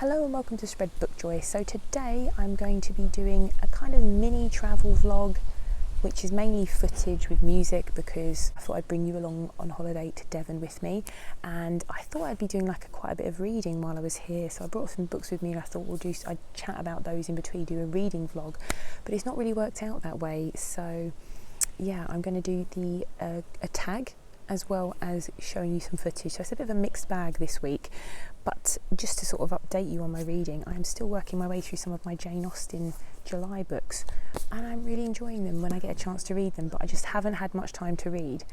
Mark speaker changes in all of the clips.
Speaker 1: Hello and welcome to Spread Book Joy. So today I'm going to be doing a kind of mini travel vlog, which is mainly footage with music because I thought I'd bring you along on holiday to Devon with me, and I thought I'd be doing quite a bit of reading while I was here. So I brought some books with me and I thought I'd chat about those in between, do a reading vlog, but it's not really worked out that way. So yeah, I'm going to do a tag as well as showing you some footage. So it's a bit of a mixed bag this week, but just to sort of update you on my reading, I'm still working my way through some of my Jane Austen July books, and I'm really enjoying them when I get a chance to read them, but I just haven't had much time to read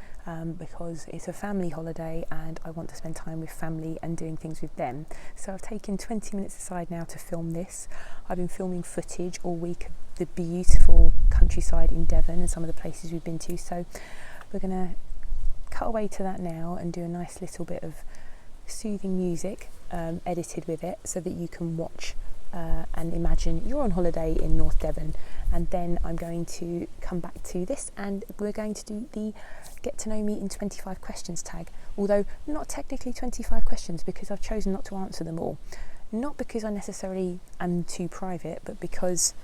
Speaker 1: because it's a family holiday and I want to spend time with family and doing things with them. So I've taken 20 minutes aside now to film this. I've been filming footage all week of the beautiful countryside in Devon and some of the places we've been to, so we're going to cut away to that now and do a nice little bit of soothing music edited with it so that you can watch and imagine you're on holiday in North Devon. And then I'm going to come back to this and we're going to do the Get to Know Me in 25 Questions tag, although not technically 25 questions because I've chosen not to answer them all. Not because I necessarily am too private, but because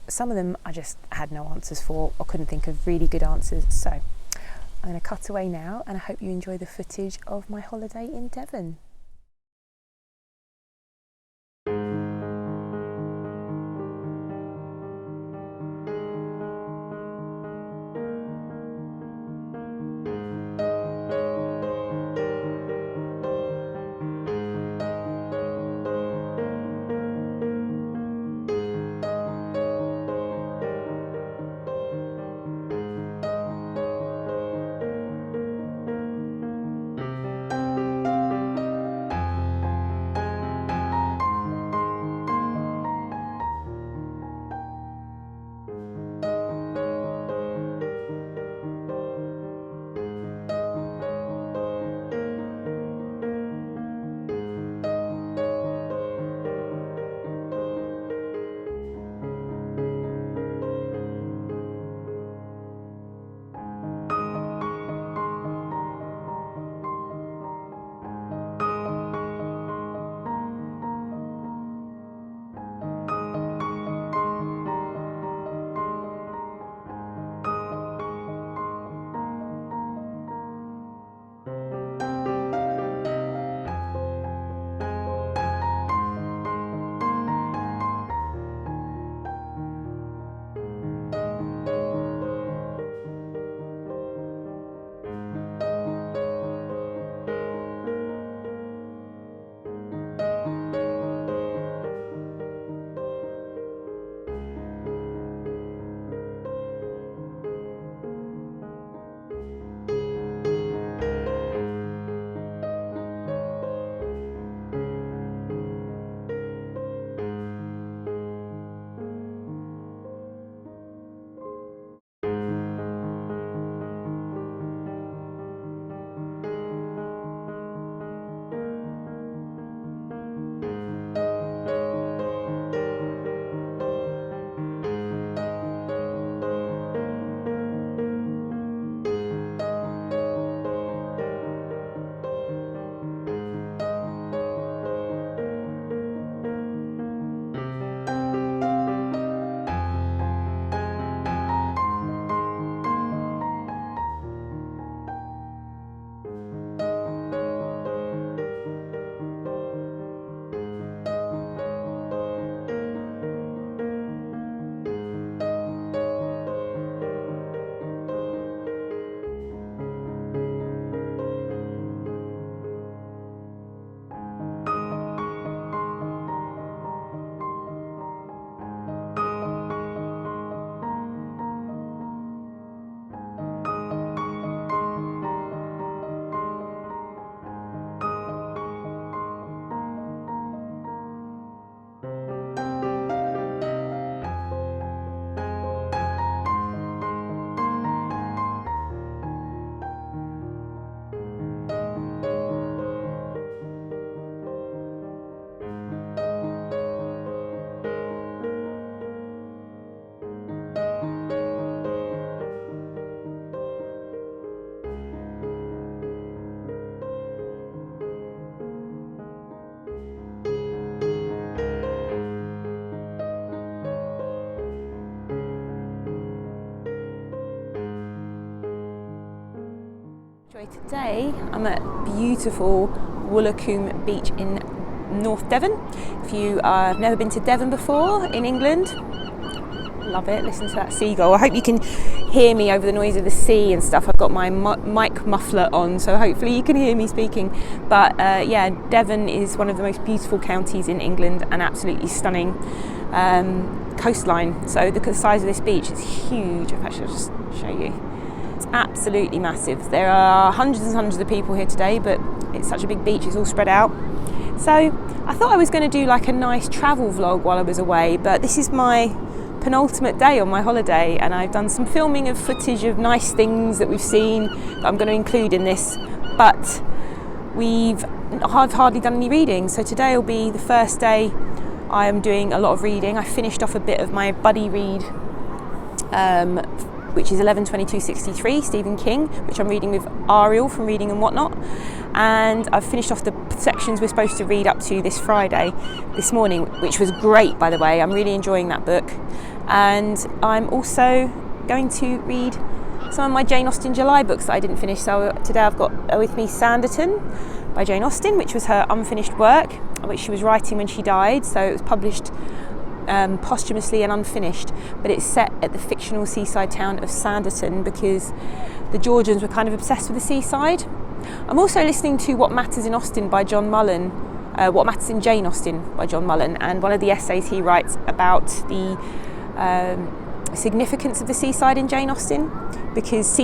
Speaker 1: some of them I just had no answers for or couldn't think of really good answers. So I'm going to cut away now and I hope you enjoy the footage of my holiday in Devon. Today I'm at beautiful Woolacombe Beach in North Devon. If you have never been to Devon before in England, love it. Listen to that seagull. I hope you can hear me over the noise of the sea and stuff. I've got my mic muffler on, so hopefully you can hear me speaking. But yeah, Devon is one of the most beautiful counties in England and absolutely stunning coastline. So the size of this beach is huge. In fact, I'll just show you. It's absolutely massive. There are hundreds and hundreds of people here today, but it's such a big beach, it's all spread out. So I thought I was going to do like a nice travel vlog while I was away, but this is my penultimate day on my holiday, and I've done some filming of footage of nice things that we've seen that I'm going to include in this, but I've hardly done any reading. So today will be the first day I am doing a lot of reading. I finished off a bit of my buddy read, which is 11/22/63, Stephen King, which I'm reading with Ariel from Reading and Whatnot. And I've finished off the sections we're supposed to read up to this Friday, this morning, which was great, by the way. I'm really enjoying that book. And I'm also going to read some of my Jane Austen July books that I didn't finish. So today I've got with me Sanditon by Jane Austen, which was her unfinished work, which she was writing when she died. So it was published posthumously and unfinished, but it's set at the fictional seaside town of Sanditon because the Georgians were kind of obsessed with the seaside. I'm also listening to What Matters in Austen by John Mullen, What Matters in Jane Austen by John Mullen, and one of the essays he writes about the significance of the seaside in Jane Austen, because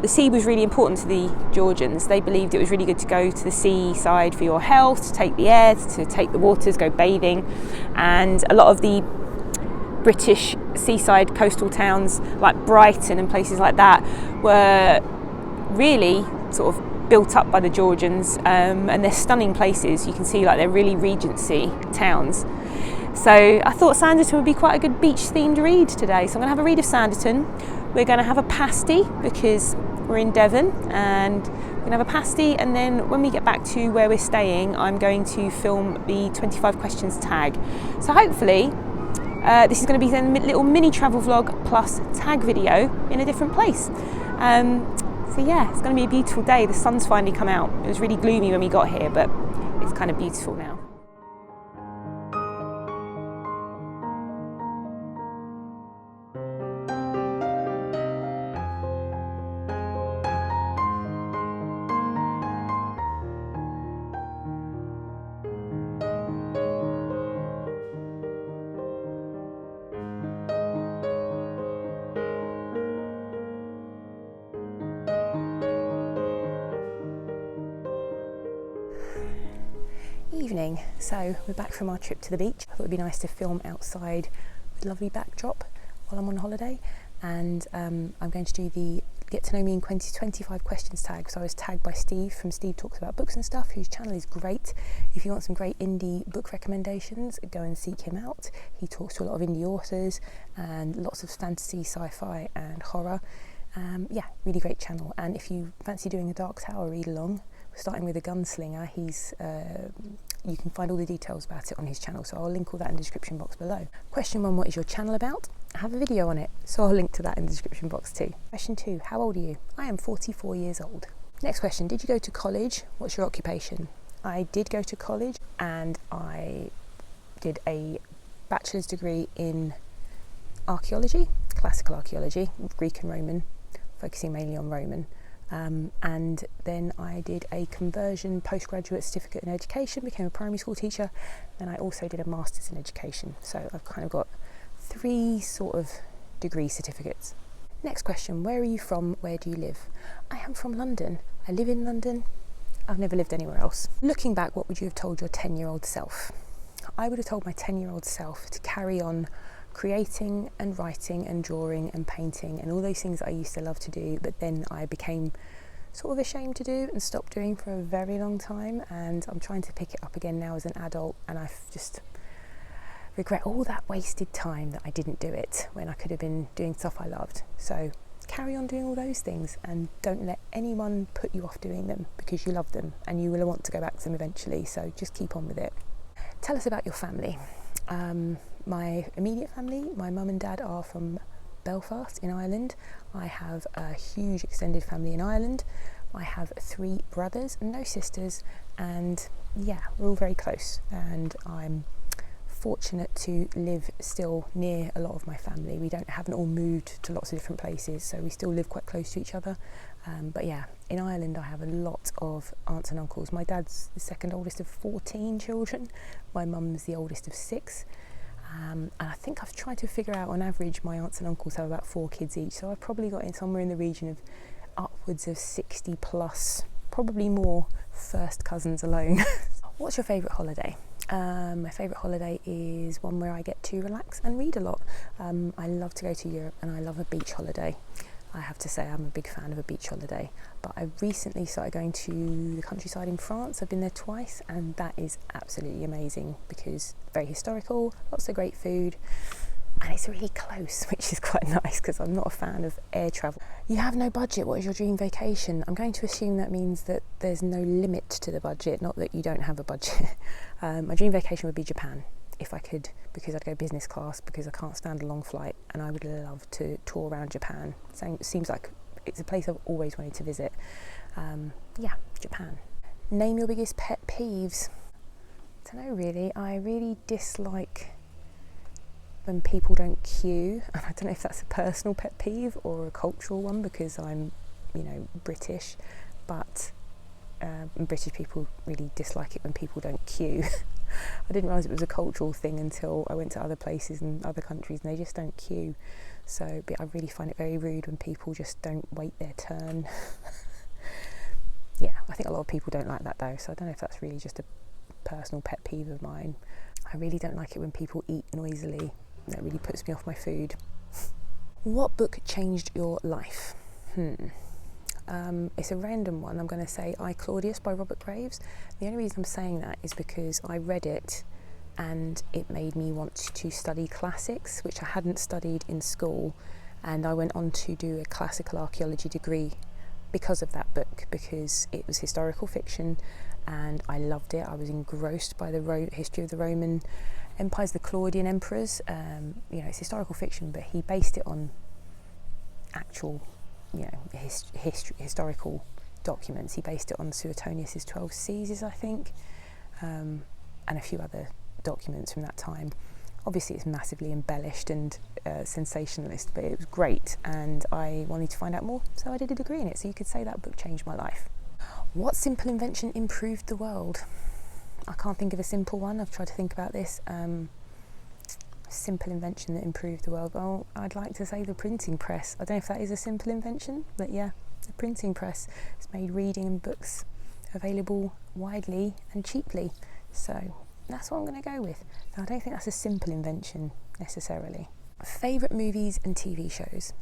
Speaker 1: the sea was really important to the Georgians. They believed it was really good to go to the seaside for your health, to take the air, to take the waters, go bathing. And a lot of the British seaside coastal towns like Brighton and places like that were really sort of built up by the Georgians, and they're stunning places. You can see like they're really Regency towns. So I thought Sanditon would be quite a good beach-themed read today. So I'm going to have a read of Sanditon. We're going to have a pasty because we're in Devon, and we're going to have a pasty, and then when we get back to where we're staying, I'm going to film the 25 questions tag. So hopefully this is going to be a little mini travel vlog plus tag video in a different place. So yeah, it's going to be a beautiful day. The sun's finally come out. It was really gloomy when we got here, but it's kind of beautiful now. Evening, so we're back from our trip to the beach. I thought it'd be nice to film outside with a lovely backdrop while I'm on holiday, and I'm going to do the Get to Know Me in 25 Questions tag. So I was tagged by Steve from Steve Talks About Books and Stuff, whose channel is great. If you want some great indie book recommendations, go and seek him out. He talks to a lot of indie authors and lots of fantasy, sci-fi and horror. Yeah, really great channel. And if you fancy doing a Dark Tower read along, starting with a gunslinger, you can find all the details about it on his channel, so I'll link all that in the description box below. Question 1, what is your channel about? I have a video on it, so I'll link to that in the description box too. Question 2, how old are you? I am 44 years old. Next question, did you go to college? What's your occupation? I did go to college, and I did a bachelor's degree in archaeology, classical archaeology, Greek and Roman, focusing mainly on Roman. And then I did a conversion postgraduate certificate in education, became a primary school teacher, and I also did a master's in education. So I've kind of got 3 sort of degree certificates. Next question, where are you from? Where do you live? I am from London. I live in London. I've never lived anywhere else. Looking back, what would you have told your 10-year-old self? I would have told my 10-year-old self to carry on creating and writing and drawing and painting and all those things that I used to love to do, but then I became sort of ashamed to do and stopped doing for a very long time, and I'm trying to pick it up again now as an adult, and I just regret all that wasted time that I didn't do it when I could have been doing stuff I loved. So carry on doing all those things and don't let anyone put you off doing them, because you love them and you will want to go back to them eventually, so just keep on with it. Tell us about your family. My immediate family, my mum and dad are from Belfast in Ireland. I have a huge extended family in Ireland. I have 3 brothers and no sisters, and yeah, we're all very close, and I'm fortunate to live still near a lot of my family. We haven't all moved to lots of different places, so we still live quite close to each other. But yeah, in Ireland I have a lot of aunts and uncles. My dad's the second oldest of 14 children. My mum's the oldest of 6. And I think I've tried to figure out, on average, my aunts and uncles have about 4 kids each. So I've probably got in somewhere in the region of upwards of 60 plus, probably more, first cousins alone. What's your favourite holiday? My favourite holiday is one where I get to relax and read a lot. I love to go to Europe, and I love a beach holiday. I have to say I'm a big fan of a beach holiday, but I recently started going to the countryside in France. I've been there twice, and that is absolutely amazing because very historical, lots of great food, and it's really close, which is quite nice because I'm not a fan of air travel. You have no budget, what is your dream vacation? I'm going to assume that means that there's no limit to the budget, not that you don't have a budget. My dream vacation would be Japan, if I could, because I'd go business class because I can't stand a long flight, and I would love to tour around Japan. So it seems like it's a place I've always wanted to visit. Yeah, Japan. Name your biggest pet peeves. I don't know really. I really dislike when people don't queue, and I don't know if that's a personal pet peeve or a cultural one because I'm, British, but British people really dislike it when people don't queue. I didn't realise it was a cultural thing until I went to other places and other countries, and they just don't queue. So but I really find it very rude when people just don't wait their turn. Yeah, I think a lot of people don't like that though, so I don't know if that's really just a personal pet peeve of mine. I really don't like it when people eat noisily. That really puts me off my food. What book changed your life? It's a random one. I'm going to say I, Claudius by Robert Graves. The only reason I'm saying that is because I read it and it made me want to study classics, which I hadn't studied in school, and I went on to do a classical archaeology degree because of that book, because it was historical fiction and I loved it. I was engrossed by the history of the Roman empires, the Claudian emperors. It's historical fiction, but he based it on actual historical documents. He based it on Suetonius's 12 Caesars, I think, and a few other documents from that time. Obviously it's massively embellished and sensationalist, but it was great and I wanted to find out more, so I did a degree in it. So you could say that book changed my life. What simple invention improved the world? I can't think of a simple one. I've tried to think about this. Simple invention that improved the world. Well, I'd like to say the printing press. I don't know if that is a simple invention, but yeah, the printing press has made reading and books available widely and cheaply. So that's what I'm going to go with. Now, I don't think that's a simple invention necessarily. Favourite movies and TV shows.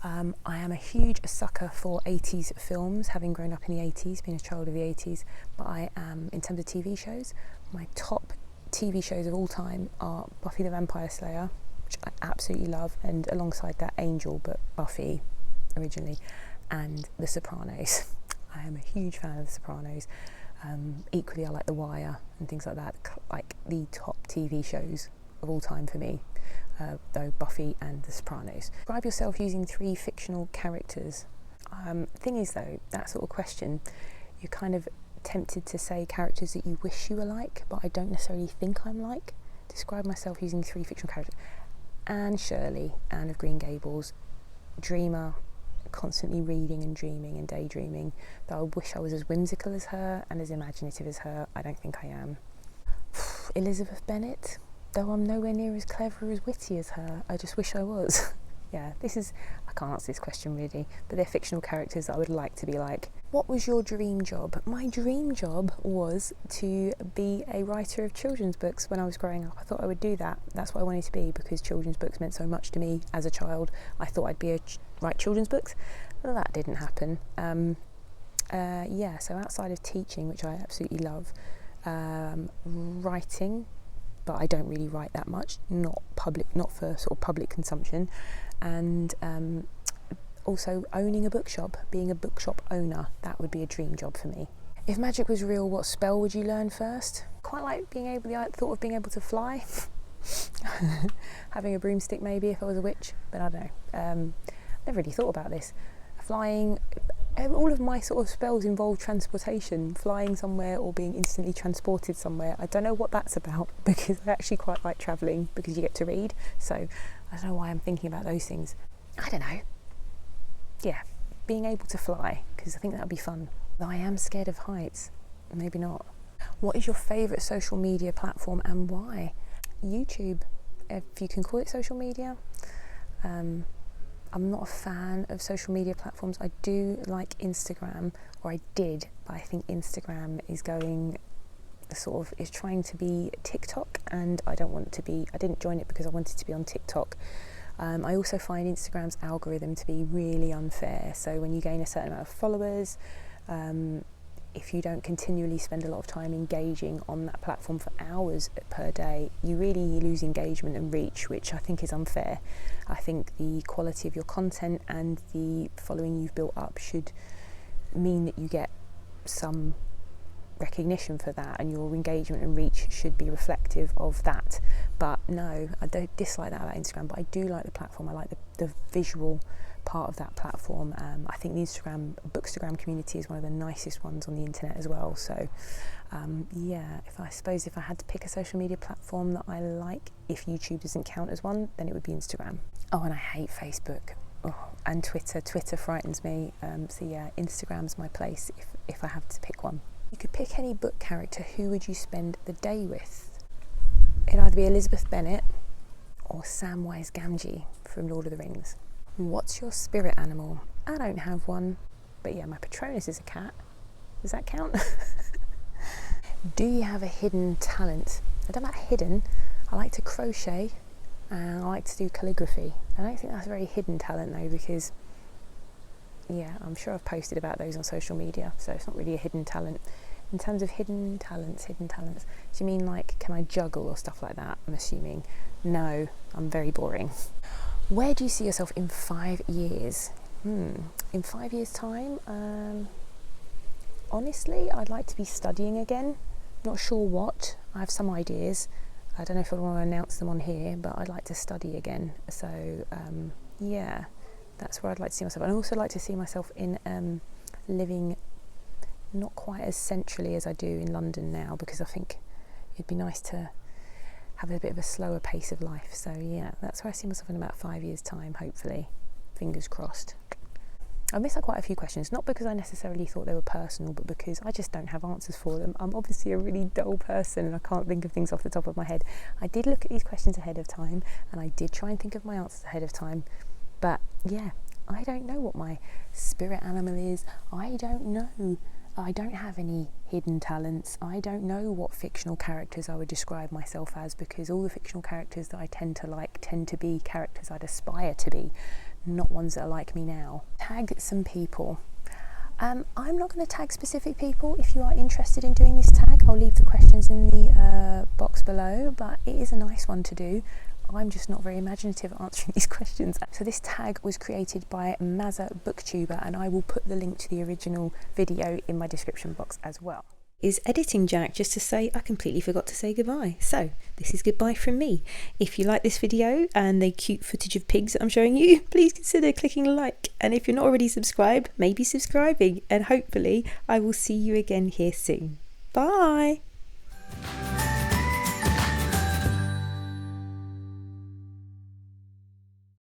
Speaker 1: I am a huge sucker for 80s films, having grown up in the 80s, being a child of the 80s, but I am, in terms of TV shows, my top TV shows of all time are Buffy the Vampire Slayer, which I absolutely love, and alongside that Angel, but Buffy originally, and The Sopranos. I am a huge fan of The Sopranos. Equally I like The Wire and things like that, like the top TV shows of all time for me, though Buffy and The Sopranos. Describe yourself using 3 fictional characters. Thing is though, that sort of question, you're kind of tempted to say characters that you wish you were like, but I don't necessarily think I'm like. Describe myself using 3 fictional characters. Anne Shirley, Anne of Green Gables, dreamer, constantly reading and dreaming and daydreaming, though I wish I was as whimsical as her and as imaginative as her. I don't think I am. Elizabeth Bennet, though I'm nowhere near as clever or as witty as her, I just wish I was. Yeah, I can't answer this question really, but they're fictional characters that I would like to be like. What was your dream job? My dream job was to be a writer of children's books when I was growing up. I thought I would do that. That's what I wanted to be because children's books meant so much to me as a child. I thought I'd write children's books. Well, that didn't happen. So outside of teaching, which I absolutely love, writing, but I don't really write that much, not for sort of public consumption, and also owning a bookshop, being a bookshop owner, that would be a dream job for me. If magic was real, what spell would you learn first? Quite like the thought of being able to fly. Having a broomstick maybe if I was a witch, but I don't know. Never really thought about this. Flying, all of my sort of spells involve transportation, flying somewhere or being instantly transported somewhere. I don't know what that's about, because I actually quite like travelling because you get to read, so I don't know why I'm thinking about those things. I don't know. Yeah, being able to fly, because I think that would be fun. Though I am scared of heights, maybe not. What is your favourite social media platform and why? YouTube, if you can call it social media. I'm not a fan of social media platforms. I do like Instagram, or I did, but I think Instagram is trying to be TikTok, and I didn't join it because I wanted to be on TikTok. I also find Instagram's algorithm to be really unfair. So when you gain a certain amount of followers, if you don't continually spend a lot of time engaging on that platform for hours per day, you really lose engagement and reach, which I think is unfair. I think the quality of your content and the following you've built up should mean that you get some recognition for that, and your engagement and reach should be reflective of that. But no, I don't dislike that about Instagram, but I do like the platform. I like the visual part of that platform. I think the Bookstagram community is one of the nicest ones on the internet as well. So if I had to pick a social media platform that I like, if YouTube doesn't count as one, then it would be Instagram. Oh, and I hate Facebook. And Twitter. Twitter frightens me. So yeah, Instagram's my place if I have to pick one. You could pick any book character, who would you spend the day with? It'd either be Elizabeth Bennet or Samwise Gamgee from Lord of the Rings. What's your spirit animal? I don't have one, but yeah, my Patronus is a cat. Does that count? Do you have a hidden talent? I don't know about hidden. I like to crochet and I like to do calligraphy. I don't think that's a very hidden talent though, because yeah, I'm sure I've posted about those on social media, so it's not really a hidden talent. In terms of hidden talents, do you mean like, can I juggle or stuff like that? I'm assuming. No, I'm very boring. Where do you see yourself in 5 years? In 5 years' time, honestly, I'd like to be studying again. Not sure what. I have some ideas. I don't know if I want to announce them on here, but I'd like to study again. So, yeah, that's where I'd like to see myself. I'd also like to see myself in living not quite as centrally as I do in London now, because I think it'd be nice to have a bit of a slower pace of life. So yeah, that's where I see myself in about 5 years' time, hopefully. Fingers crossed. I missed out quite a few questions, not because I necessarily thought they were personal, but because I just don't have answers for them. I'm obviously a really dull person and I can't think of things off the top of my head. I did look at these questions ahead of time and I did try and think of my answers ahead of time, but yeah, I don't know what my spirit animal is. I don't know. I don't have any hidden talents. I don't know what fictional characters I would describe myself as, because all the fictional characters that I tend to like tend to be characters I'd aspire to be, not ones that are like me now. Tag some people. I'm not going to tag specific people. If you are interested in doing this tag, I'll leave the questions in the box below, but it is a nice one to do. I'm just not very imaginative at answering these questions. So this tag was created by Mazza Booktuber, and I will put the link to the original video in my description box as well. Is editing Jack, just to say I completely forgot to say goodbye. So this is goodbye from me. If you like this video and the cute footage of pigs that I'm showing you, please consider clicking like. And if you're not already subscribed, maybe subscribing. And hopefully I will see you again here soon. Bye.